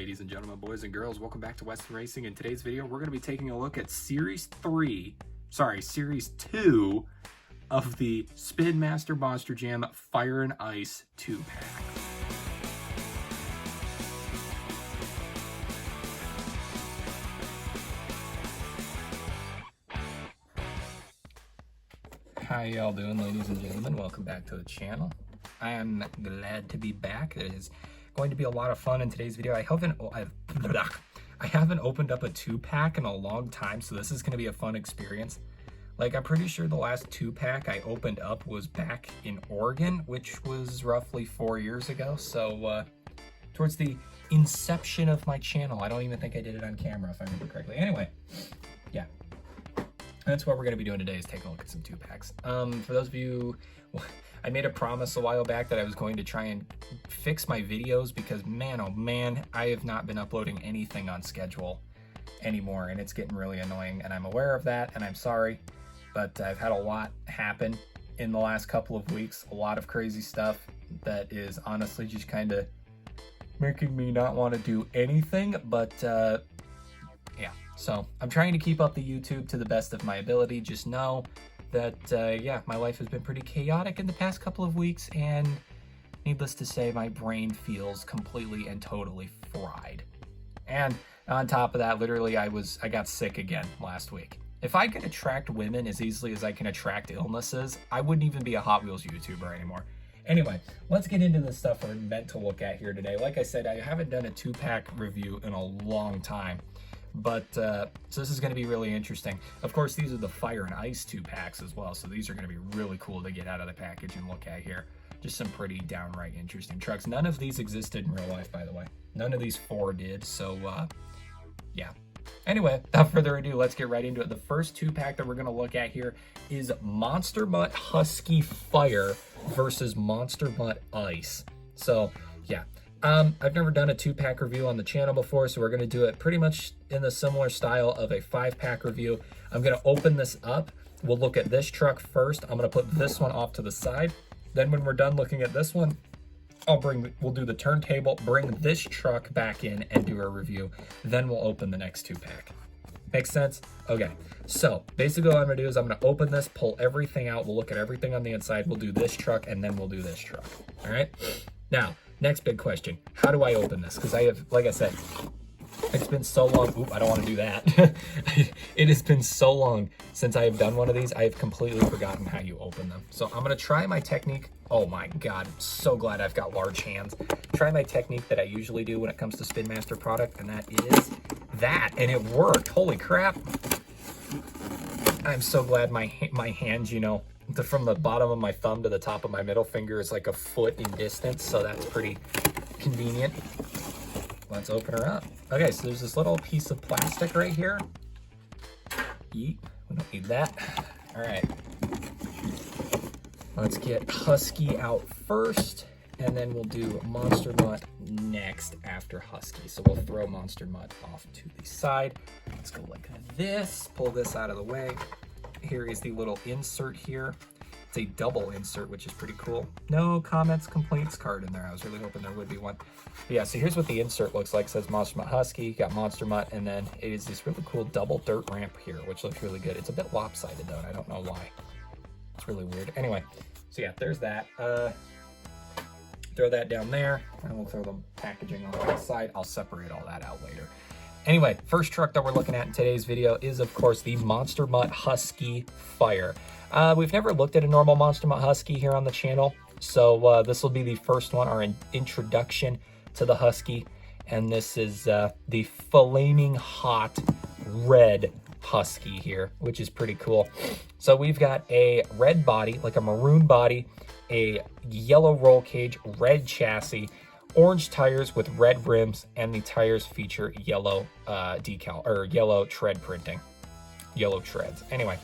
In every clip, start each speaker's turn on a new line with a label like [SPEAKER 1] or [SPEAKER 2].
[SPEAKER 1] ladies and gentlemen, boys and girls, welcome back to Weston Racing. In today's video, we're going to be taking a look at Series 2 of the Spin Master Monster Jam Fire and Ice 2-pack. How y'all doing, ladies and gentlemen? Welcome back to the channel. I am glad to be back. It is going to be a lot of fun in today's video. I haven't opened up a 2-pack in a long time, so this is going to be a fun experience. Like, I'm pretty sure the last 2-pack I opened up was back in Oregon, which was roughly 4 years ago. So towards the inception of my channel. I don't even think I did it on camera, if I remember correctly. Anyway, yeah. That's what we're going to be doing today, is take a look at some 2-packs. For those of you, I made a promise a while back that I was going to try and fix my videos because, man, oh man, I have not been uploading anything on schedule anymore, and it's getting really annoying, and I'm aware of that, and I'm sorry, but I've had a lot happen in the last couple of weeks, a lot of crazy stuff that is honestly just kind of making me not want to do anything, but yeah. So I'm trying to keep up the YouTube to the best of my ability. Just know that, yeah, my life has been pretty chaotic in the past couple of weeks, and needless to say, my brain feels completely and totally fried. And on top of that, literally, I got sick again last week. If I could attract women as easily as I can attract illnesses, I wouldn't even be a Hot Wheels YouTuber anymore. Anyway, let's get into the stuff we're meant to look at here today. Like I said, I haven't done a 2-pack review in a long time. But, so this is going to be really interesting. Of course, these are the Fire and Ice 2-packs as well, so these are going to be really cool to get out of the package and look at here. Just some pretty downright interesting trucks. None of these existed in real life, by the way. None of these 4 did, so, yeah. Anyway, without further ado, let's get right into it. The first 2-pack that we're going to look at here is Monster Mutt Husky Fire versus Monster Mutt Ice. So, yeah. I've never done a 2-pack review on the channel before, so we're going to do it pretty much in the similar style of a 5-pack review. I'm going to open this up. We'll look at this truck first. I'm going to put this one off to the side. Then when we're done looking at this one, we'll do the turntable, bring this truck back in and do a review. Then we'll open the next 2-pack. Makes sense? Okay, so basically what I'm going to do is I'm going to open this, pull everything out. We'll look at everything on the inside. We'll do this truck, and then we'll do this truck. All right? Now, next big question, how do I open this? Because I have, like I said, it's been so long. Oop, I don't want to do that. It has been so long since I have done one of these, I have completely forgotten how you open them. So I'm going to try my technique. Oh my God, I'm so glad I've got large hands. Try my technique that I usually do when it comes to Spin Master product, and that is that. And it worked. Holy crap. I'm so glad my hands, you know, from the bottom of my thumb to the top of my middle finger is like a foot in distance, so that's pretty convenient. Let's open her up. Okay, so there's this little piece of plastic right here. Yeet, we don't need that. All right. Let's get Husky out first, and then we'll do Monster Mutt next after Husky. So we'll throw Monster Mutt off to the side. Let's go like this, pull this out of the way. Here is the little insert here. It's a double insert, which is pretty cool. No comments, complaints card in there. I was really hoping there would be one. But yeah, so here's what the insert looks like. It says Monster Mutt Husky, got Monster Mutt, and then it is this really cool double dirt ramp here, which looks really good. It's a bit lopsided though, and I don't know why. It's really weird. Anyway, so yeah, there's that. Throw that down there, and we'll throw the packaging on the side. I'll separate all that out later. Anyway, first truck that we're looking at in today's video is, of course, the Monster Mutt Husky Fire. We've never looked at a normal Monster Mutt Husky here on the channel, so this will be the first one, our introduction to the Husky, and this is the flaming hot red Husky here, which is pretty cool. So we've got a red body, like a maroon body, a yellow roll cage, red chassis, orange tires with red rims, and the tires feature yellow decal, or yellow tread printing, yellow treads. Anyway,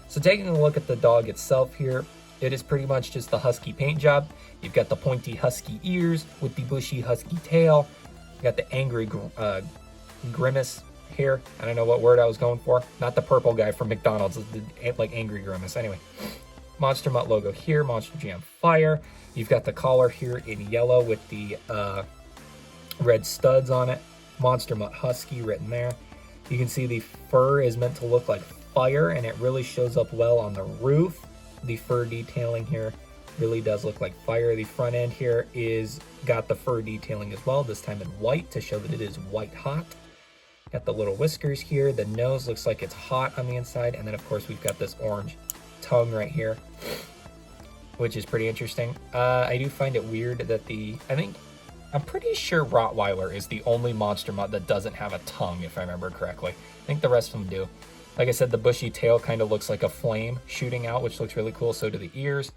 [SPEAKER 1] so taking a look at the dog itself here, it is pretty much just the Husky paint job. You've got the pointy Husky ears with the bushy Husky tail. You got the angry grimace here. I don't know what word I was going for. Not the purple guy from McDonald's, like angry grimace. Anyway, Monster Mutt logo here, Monster Jam Fire. You've got the collar here in yellow with the red studs on it. Monster Mutt Husky written there. You can see the fur is meant to look like fire, and it really shows up well on the roof. The fur detailing here really does look like fire. The front end here is got the fur detailing as well, this time in white to show that it is white hot. Got the little whiskers here. The nose looks like it's hot on the inside, and then of course we've got this orange tongue right here, which is pretty interesting. I do find it weird that I'm pretty sure Rottweiler is the only Monster Mutt that doesn't have a tongue, if I remember correctly. I think the rest of them do. Like I said, the bushy tail kind of looks like a flame shooting out, which looks really cool. So do the ears.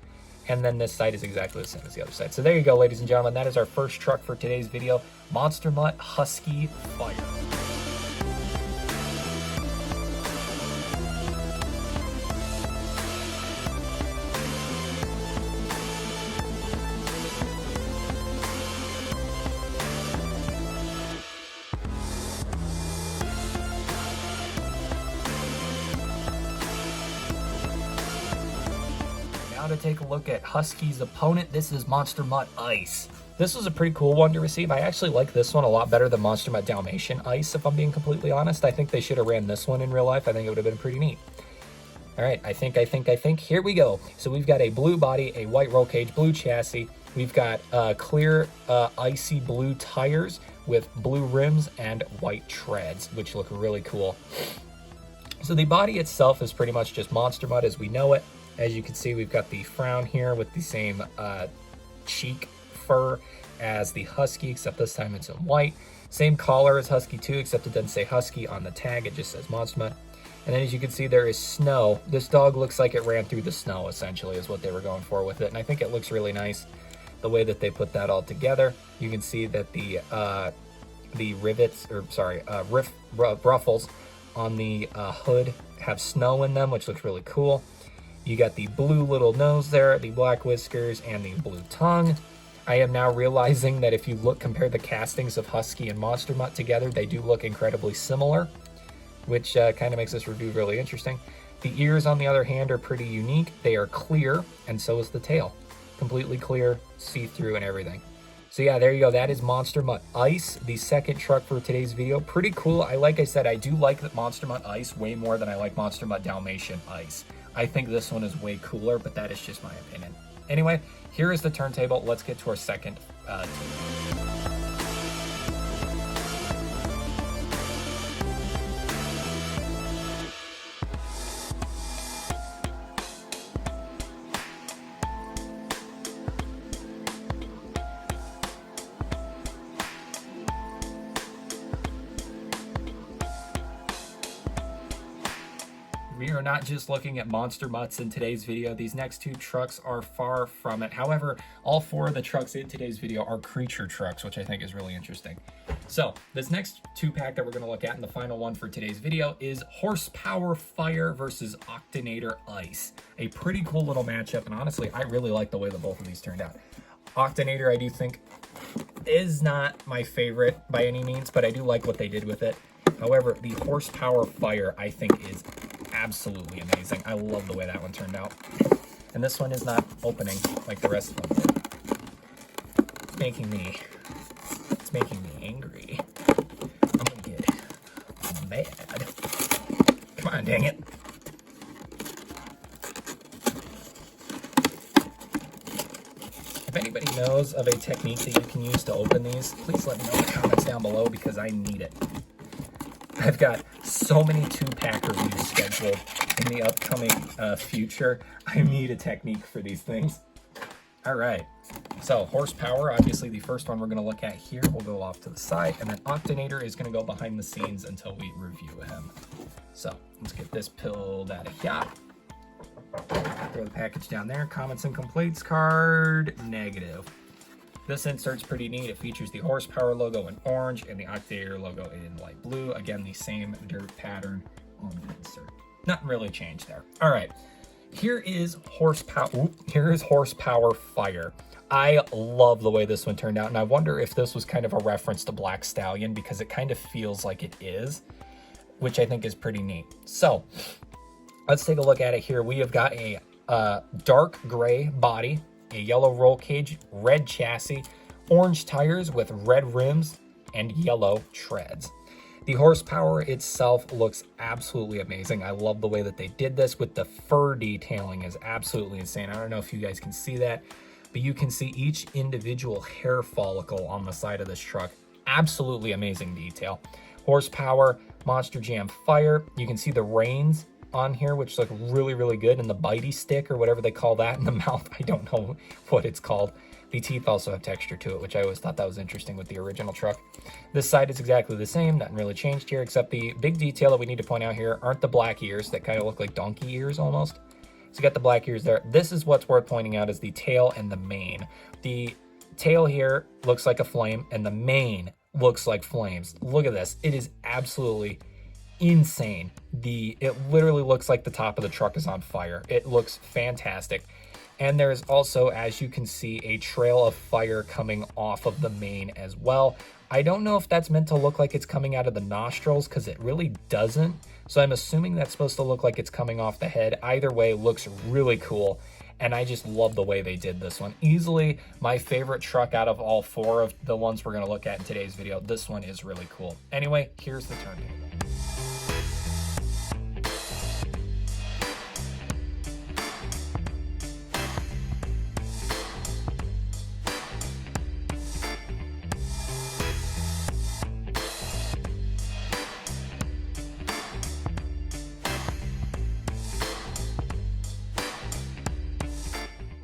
[SPEAKER 1] And then this side is exactly the same as the other side. So there you go, ladies and gentlemen. That is our first truck for today's video. Monster Mutt Husky Fire. To take a look at Husky's opponent, this is Monster Mutt Ice. This was a pretty cool one to receive. I actually like this one a lot better than Monster Mutt Dalmatian Ice, if I'm being completely honest. I think they should have ran this one in real life. I think it would have been pretty neat. All right, I think. Here we go. So we've got a blue body, a white roll cage, blue chassis. We've got clear icy blue tires with blue rims and white treads, which look really cool. So the body itself is pretty much just Monster Mutt as we know it. As you can see, we've got the frown here with the same cheek fur as the Husky, except this time it's in white. Same collar as Husky 2, except it doesn't say Husky on the tag, it just says Monster Mutt. And then as you can see, there is snow. This dog looks like it ran through the snow, essentially, is what they were going for with it. And I think it looks really nice, the way that they put that all together. You can see that the ruffles on the hood have snow in them, which looks really cool. You got the blue little nose there, the black whiskers, and the blue tongue. I am now realizing that if you compare the castings of Husky and Monster Mutt together, they do look incredibly similar, which kind of makes this review really interesting. The ears, on the other hand, are pretty unique. They are clear, and so is the tail. Completely clear, see-through, and everything. So yeah, there you go. That is Monster Mutt Ice, the second truck for today's video. Pretty cool. Like I said, I do like the Monster Mutt Ice way more than I like Monster Mutt Dalmatian Ice. I think this one is way cooler, but that is just my opinion. Anyway, here is the turntable. Let's get to our second team. We are not just looking at Monster Mutts in today's video. These next two trucks are far from it. However, all four of the trucks in today's video are creature trucks, which I think is really interesting. So this next two-pack that we're going to look at, and the final one for today's video, is Horsepower Fire versus Octanator Ice. A pretty cool little matchup, and honestly, I really like the way that both of these turned out. Octanator, I do think, is not my favorite by any means, but I do like what they did with it. However, the Horsepower Fire, I think, is absolutely amazing. I love the way that one turned out. And this one is not opening like the rest of them did. It's making me angry. I'm gonna get mad. Come on, dang it. If anybody knows of a technique that you can use to open these, please let me know in the comments down below, because I need it. I've got so many two-pack reviews scheduled in the upcoming future. I need a technique for these things. All right, so Horsepower, obviously the first one we're going to look at here, will go off to the side, and then Octanator is going to go behind the scenes until we review him. So let's get this pulled out of here. Throw the package down there. Comments and complaints card, negative. This insert's pretty neat. It features the Horsepower logo in orange and the Octanator logo in light blue. Again, the same dirt pattern on the insert. Nothing really changed there. All right, here is Horsepower Fire. I love the way this one turned out, and I wonder if this was kind of a reference to Black Stallion, because it kind of feels like it is, which I think is pretty neat. So let's take a look at it here. We have got a dark gray body, a yellow roll cage, red chassis, orange tires with red rims, and yellow treads. The horsepower itself looks absolutely amazing. I love the way that they did this with the fur detailing is absolutely insane. I don't know if you guys can see that, but you can see each individual hair follicle on the side of this truck. Absolutely amazing detail. Horsepower, Monster Jam Fire. You can see the reins on here, which look really, really good, and the bitey stick or whatever they call that in the mouth. I don't know what it's called. The teeth also have texture to it, which I always thought that was interesting with the original truck. This side is exactly the same, nothing really changed here, except the big detail that we need to point out here aren't the black ears that kind of look like donkey ears almost. So you got the black ears there. This is what's worth pointing out is the tail and the mane. The tail here looks like a flame, and the mane looks like flames. Look at this. It is absolutely insane. It literally looks like the top of the truck is on fire. It looks fantastic. And there's also, as you can see, a trail of fire coming off of the mane as well. I don't know if that's meant to look like it's coming out of the nostrils because it really doesn't. So I'm assuming that's supposed to look like it's coming off the head. Either way, looks really cool. And I just love the way they did this one. Easily my favorite truck out of all four of the ones we're going to look at in today's video. This one is really cool. Anyway, here's the turntable.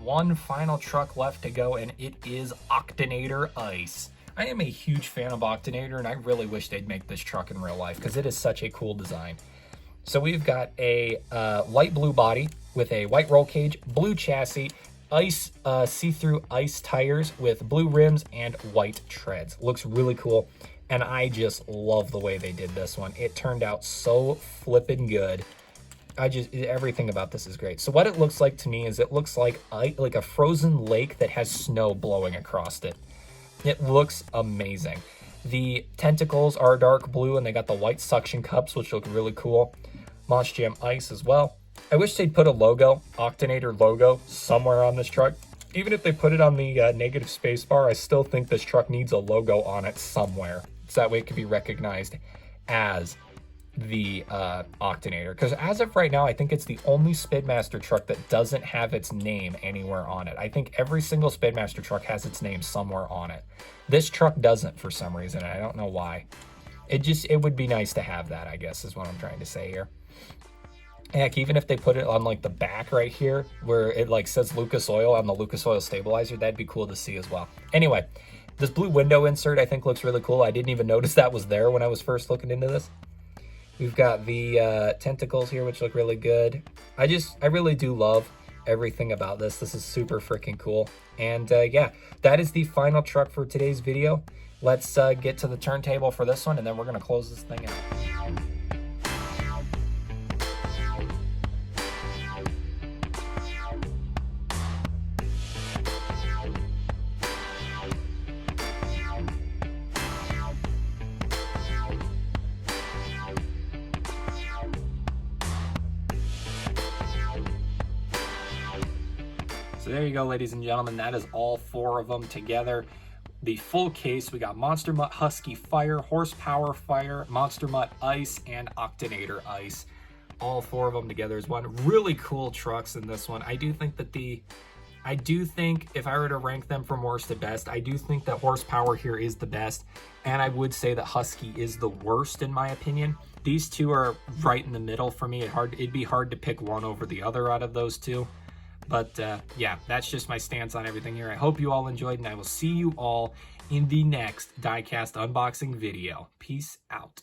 [SPEAKER 1] One final truck left to go, and it is Octanator Ice. I am a huge fan of Octanator, and I really wish they'd make this truck in real life because it is such a cool design. So we've got a light blue body with a white roll cage, blue chassis, ice see-through ice tires with blue rims and white treads. Looks really cool, and I just love the way they did this one. It turned out so flippin' good. Everything about this is great. So what it looks like to me is it looks like a frozen lake that has snow blowing across it. It looks amazing. The tentacles are dark blue and they got the white suction cups, which look really cool. Monster Jam Ice as well. I wish they'd put a logo, Octanator logo, somewhere on this truck. Even if they put it on the negative space bar, I still think this truck needs a logo on it somewhere. So that way it can be recognized as the Octanator, because as of right now I think it's the only Spidmaster truck that doesn't have its name anywhere on it. I think every single Spidmaster truck has its name somewhere on it. This truck doesn't for some reason. I don't know why. It would be nice to have that, I guess, is what I'm trying to say here. Heck, even if they put it on like the back right here where it like says Lucas Oil on the Lucas Oil stabilizer, that'd be cool to see as well. Anyway, this blue window insert I think looks really cool. I didn't even notice that was there when I was first looking into this. We've got the tentacles here, which look really good. I really do love everything about this. This is super freaking cool. And yeah, that is the final truck for today's video. Let's get to the turntable for this one, and then we're going to close this thing out. So there you go, ladies and gentlemen. That is all four of them together. The full case, we got Monster Mutt Husky Fire, Horsepower Fire, Monster Mutt Ice, and Octanator Ice. All four of them together is one. Really cool trucks in this one. I do think if I were to rank them from worst to best, I do think that Horsepower here is the best. And I would say that Husky is the worst in my opinion. These two are right in the middle for me. It'd be hard to pick one over the other out of those two. But yeah, that's just my stance on everything here. I hope you all enjoyed, and I will see you all in the next diecast unboxing video. Peace out.